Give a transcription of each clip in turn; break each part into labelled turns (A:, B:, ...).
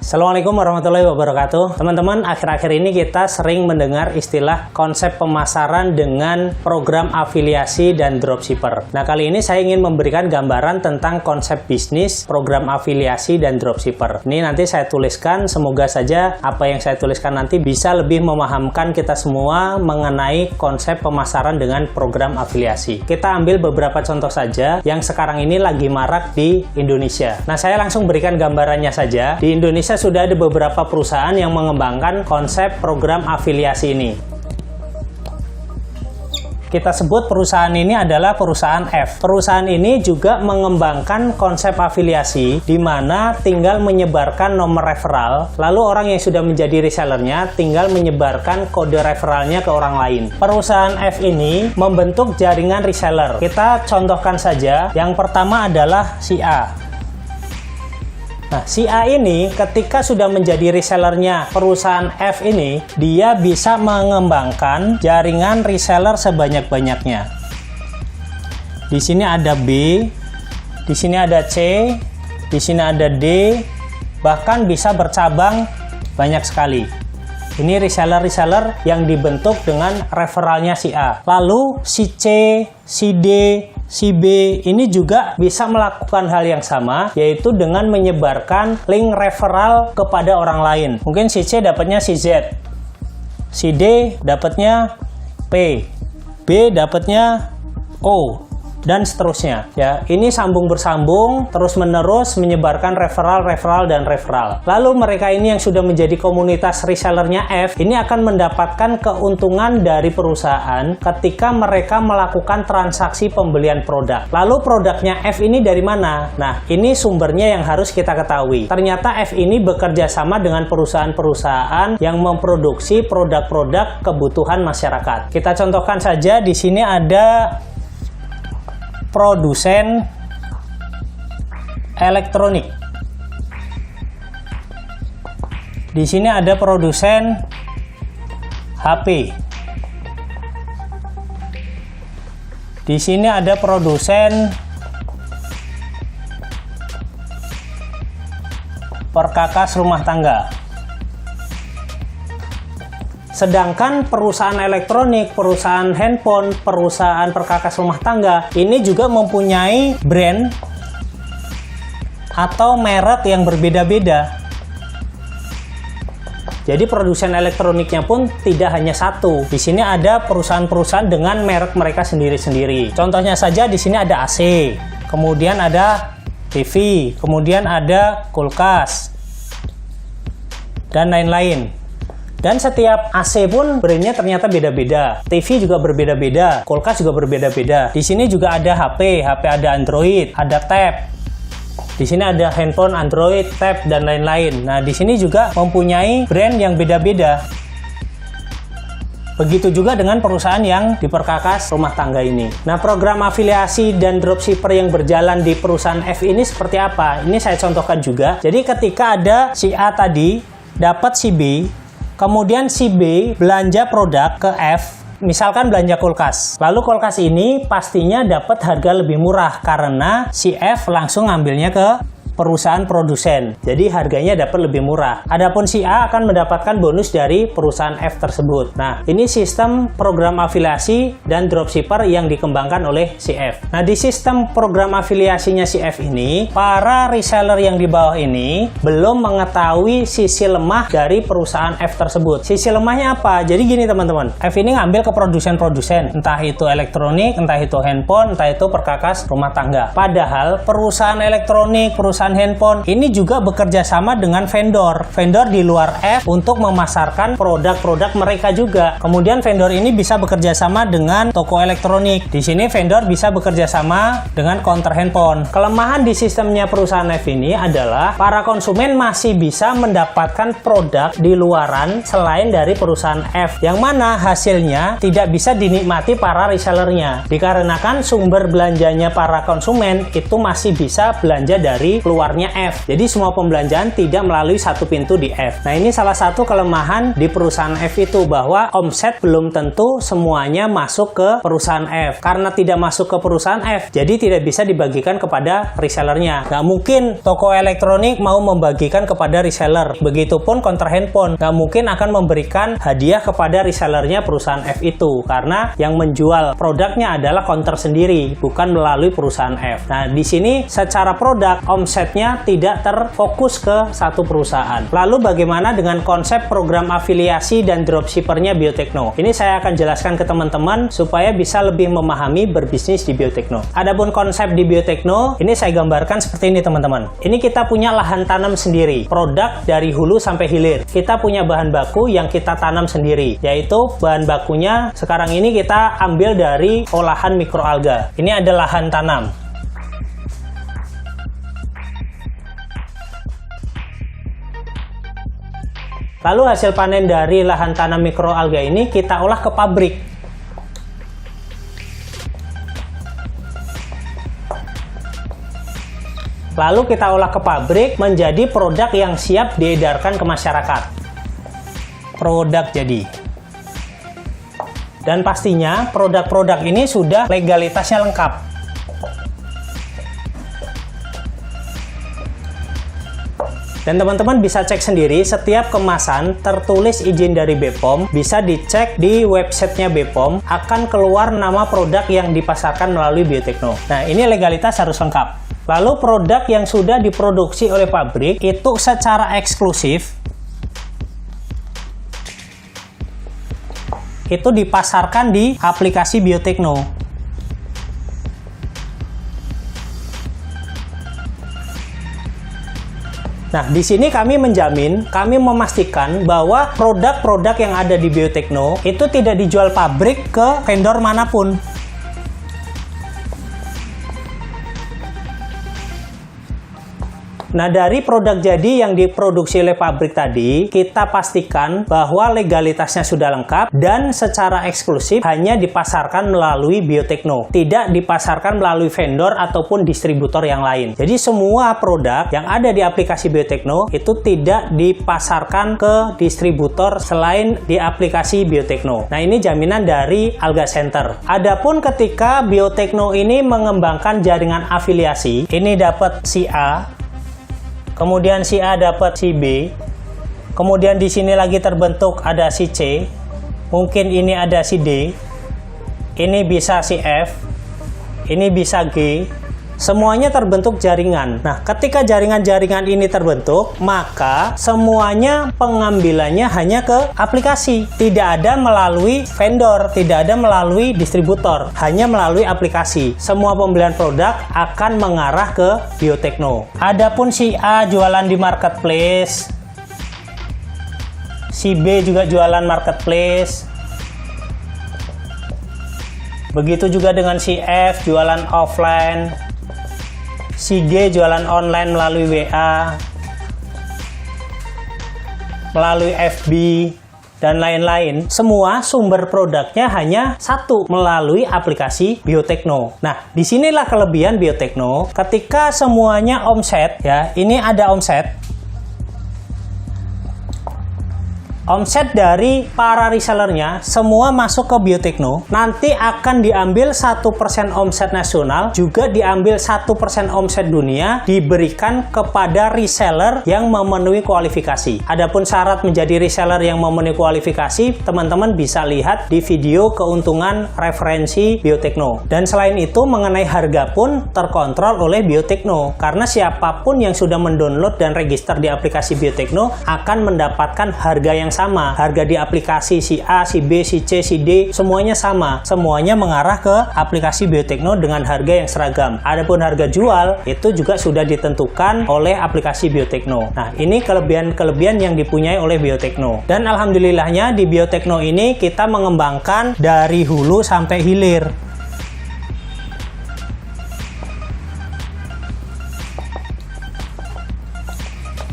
A: Assalamualaikum warahmatullahi wabarakatuh. Teman-teman, akhir-akhir ini kita sering mendengar istilah konsep pemasaran dengan program afiliasi dan dropshipper. Nah, kali ini saya ingin memberikan gambaran tentang konsep bisnis, program afiliasi dan dropshipper. Ini nanti saya tuliskan, semoga saja apa yang saya tuliskan nanti bisa lebih memahamkan kita semua mengenai konsep pemasaran dengan program afiliasi. Kita ambil beberapa contoh saja yang sekarang ini lagi marak di Indonesia. Nah, saya langsung berikan gambarannya saja. Di Indonesia sudah ada beberapa perusahaan yang mengembangkan konsep program afiliasi ini. Kita sebut perusahaan ini adalah perusahaan F. Perusahaan ini juga mengembangkan konsep afiliasi di mana tinggal menyebarkan nomor referral, lalu orang yang sudah menjadi resellernya tinggal menyebarkan kode referralnya ke orang lain. Perusahaan F ini membentuk jaringan reseller. Kita contohkan saja, yang pertama adalah si A. Nah, si A ini ketika sudah menjadi resellernya perusahaan F ini, dia bisa mengembangkan jaringan reseller sebanyak-banyaknya. Di sini ada B, di sini ada C, di sini ada D, bahkan bisa bercabang banyak sekali. Ini reseller-reseller yang dibentuk dengan referralnya si A. Lalu si C, si D, si B ini juga bisa melakukan hal yang sama, yaitu dengan menyebarkan link referral kepada orang lain. Mungkin si C dapatnya si Z, si D dapatnya P, B dapatnya O, dan seterusnya. Ya, ini sambung bersambung terus menerus menyebarkan referral dan referral. Lalu mereka ini yang sudah menjadi komunitas resellernya F ini akan mendapatkan keuntungan dari perusahaan ketika mereka melakukan transaksi pembelian produk. Lalu produknya F ini dari mana? Nah, ini sumbernya yang harus kita ketahui. Ternyata F ini bekerja sama dengan perusahaan-perusahaan yang memproduksi produk-produk kebutuhan masyarakat. Kita contohkan saja, di sini ada produsen elektronik. Di sini ada produsen HP. Di sini ada produsen perkakas rumah tangga. Sedangkan perusahaan elektronik, perusahaan handphone, perusahaan perkakas rumah tangga ini juga mempunyai brand atau merek yang berbeda-beda. Jadi produsen elektroniknya pun tidak hanya satu. Di sini ada perusahaan-perusahaan dengan merek mereka sendiri-sendiri. Contohnya saja di sini ada AC, kemudian ada TV, kemudian ada kulkas, dan lain-lain. Dan setiap AC pun brandnya ternyata beda-beda. TV juga berbeda-beda, kulkas juga berbeda-beda. Di sini juga ada HP ada Android, ada Tab. Di sini ada handphone Android, Tab, dan lain-lain. Nah, di sini juga mempunyai brand yang beda-beda. Begitu juga dengan perusahaan yang diperkakas rumah tangga ini. Nah, program afiliasi dan dropshipper yang berjalan di perusahaan F ini seperti apa? Ini saya contohkan juga. Jadi ketika ada si A tadi dapat si B, kemudian si B belanja produk ke F, misalkan belanja kulkas. Lalu kulkas ini pastinya dapat harga lebih murah karena si F langsung ngambilnya ke perusahaan produsen. Jadi harganya dapat lebih murah. Adapun si A akan mendapatkan bonus dari perusahaan F tersebut. Nah, ini sistem program afiliasi dan dropshipper yang dikembangkan oleh si F. Nah, di sistem program afiliasinya si F ini, para reseller yang di bawah ini belum mengetahui sisi lemah dari perusahaan F tersebut. Sisi lemahnya apa? Jadi gini teman-teman, F ini ngambil ke produsen-produsen, entah itu elektronik, entah itu handphone, entah itu perkakas rumah tangga. Padahal perusahaan elektronik, perusahaan handphone ini juga bekerja sama dengan vendor di luar F untuk memasarkan produk-produk mereka juga. Kemudian vendor ini bisa bekerja sama dengan toko elektronik. Di sini vendor bisa bekerja sama dengan counter handphone. Kelemahan di sistemnya perusahaan F ini adalah para konsumen masih bisa mendapatkan produk di luaran selain dari perusahaan F, yang mana hasilnya tidak bisa dinikmati para resellernya, dikarenakan sumber belanjanya para konsumen itu masih bisa belanja dari keluarnya F. Jadi semua pembelanjaan tidak melalui satu pintu di F. Nah, ini salah satu kelemahan di perusahaan F itu, bahwa omset belum tentu semuanya masuk ke perusahaan F. Karena tidak masuk ke perusahaan F, jadi tidak bisa dibagikan kepada resellernya. Nggak mungkin toko elektronik mau membagikan kepada reseller. Begitupun counter handphone, nggak mungkin akan memberikan hadiah kepada resellernya perusahaan F itu, karena yang menjual produknya adalah counter sendiri, bukan melalui perusahaan F. Nah, di sini secara produk omsetnya tidak terfokus ke satu perusahaan. Lalu bagaimana dengan konsep program afiliasi dan dropshippernya Biotekno? Ini saya akan jelaskan ke teman-teman supaya bisa lebih memahami berbisnis di Biotekno. Adapun konsep di Biotekno, ini saya gambarkan seperti ini teman-teman. Ini kita punya lahan tanam sendiri, produk dari hulu sampai hilir. Kita punya bahan baku yang kita tanam sendiri, yaitu bahan bakunya sekarang ini kita ambil dari olahan mikroalga. Ini ada lahan tanam. Lalu hasil panen dari lahan tanam mikroalga ini kita olah ke pabrik. Lalu kita olah ke pabrik menjadi produk yang siap diedarkan ke masyarakat. Produk jadi. Dan pastinya produk-produk ini sudah legalitasnya lengkap. Dan teman-teman bisa cek sendiri, setiap kemasan tertulis izin dari BPOM, bisa dicek di websitenya BPOM, akan keluar nama produk yang dipasarkan melalui Biotekno. Nah, ini legalitas harus lengkap. Lalu produk yang sudah diproduksi oleh pabrik itu secara eksklusif itu dipasarkan di aplikasi Biotekno. Nah, di sini kami menjamin, kami memastikan bahwa produk-produk yang ada di Biotekno itu tidak dijual pabrik ke vendor manapun. Nah, dari produk jadi yang diproduksi oleh pabrik tadi, kita pastikan bahwa legalitasnya sudah lengkap dan secara eksklusif hanya dipasarkan melalui Biotekno, tidak dipasarkan melalui vendor ataupun distributor yang lain. Jadi semua produk yang ada di aplikasi Biotekno itu tidak dipasarkan ke distributor selain di aplikasi Biotekno. Nah, ini jaminan dari Alga Center. Adapun ketika Biotekno ini mengembangkan jaringan afiliasi, ini dapat si A, kemudian si A dapat si B, kemudian di sini lagi terbentuk ada si C, mungkin ini ada si D, ini bisa si F, ini bisa G, semuanya terbentuk jaringan. Nah, ketika jaringan-jaringan ini terbentuk, maka semuanya pengambilannya hanya ke aplikasi, tidak ada melalui vendor, tidak ada melalui distributor, hanya melalui aplikasi. Semua pembelian produk akan mengarah ke Biotekno. Adapun si A jualan di marketplace, si B juga jualan marketplace, begitu juga dengan si F jualan offline, si G jualan online melalui WA, melalui FB, dan lain-lain. Semua sumber produknya hanya satu, melalui aplikasi Biotekno. Nah, disinilah kelebihan Biotekno. Ketika semuanya omset, ya, ini ada omset. Omset dari para resellernya semua masuk ke Biotekno, nanti akan diambil 1% omset nasional, juga diambil 1% omset dunia, diberikan kepada reseller yang memenuhi kualifikasi. Adapun syarat menjadi reseller yang memenuhi kualifikasi, teman-teman bisa lihat di video keuntungan referensi Biotekno. Dan selain itu, mengenai harga pun terkontrol oleh Biotekno, karena siapapun yang sudah mendownload dan register di aplikasi Biotekno akan mendapatkan harga yang sama. Harga di aplikasi si A, si B, si C, si D, semuanya sama. Semuanya mengarah ke aplikasi Biotekno dengan harga yang seragam. Adapun harga jual itu juga sudah ditentukan oleh aplikasi Biotekno. Nah, ini kelebihan-kelebihan yang dipunyai oleh Biotekno. Dan alhamdulillahnya di Biotekno ini kita mengembangkan dari hulu sampai hilir.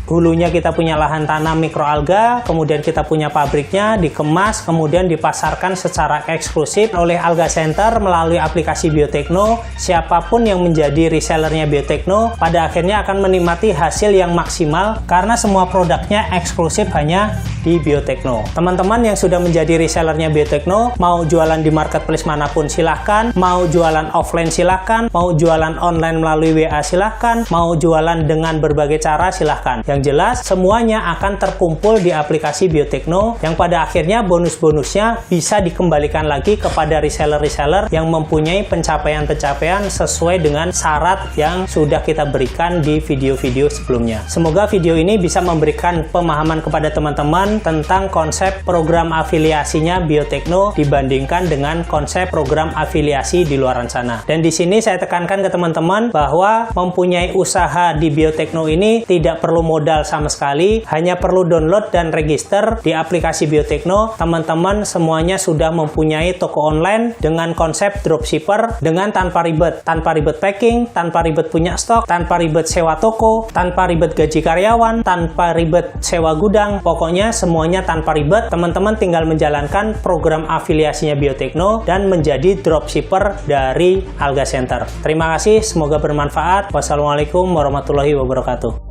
A: hulunya kita punya lahan tanam mikroalga, kemudian kita punya pabriknya, dikemas, kemudian dipasarkan secara eksklusif oleh Alga Center melalui aplikasi Biotekno. Siapapun yang menjadi resellernya Biotekno pada akhirnya akan menikmati hasil yang maksimal karena semua produknya eksklusif hanya di Biotekno. Teman-teman yang sudah menjadi resellernya Biotekno, mau jualan di marketplace manapun silahkan, mau jualan offline silahkan, mau jualan online melalui WA silahkan, mau jualan dengan berbagai cara silahkan. Yang jelas semuanya akan terkumpul di aplikasi Biotekno yang pada akhirnya bonus-bonusnya bisa dikembalikan lagi kepada reseller-reseller yang mempunyai pencapaian-pencapaian sesuai dengan syarat yang sudah kita berikan di video-video sebelumnya. Semoga video ini bisa memberikan pemahaman kepada teman-teman tentang konsep program afiliasinya Biotekno dibandingkan dengan konsep program afiliasi di luar sana. Dan di sini saya tekankan ke teman-teman bahwa mempunyai usaha di Biotekno ini tidak perlu modal sama sekali, hanya perlu download dan register di aplikasi Biotekno. Teman-teman semuanya sudah mempunyai toko online dengan konsep dropshipper dengan tanpa ribet packing, tanpa ribet punya stok, tanpa ribet sewa toko, tanpa ribet gaji karyawan, tanpa ribet sewa gudang. Pokoknya semuanya tanpa ribet. Teman-teman tinggal menjalankan program afiliasinya Biotekno dan menjadi dropshipper dari Alga Center. Terima kasih, semoga bermanfaat. Wassalamualaikum warahmatullahi wabarakatuh.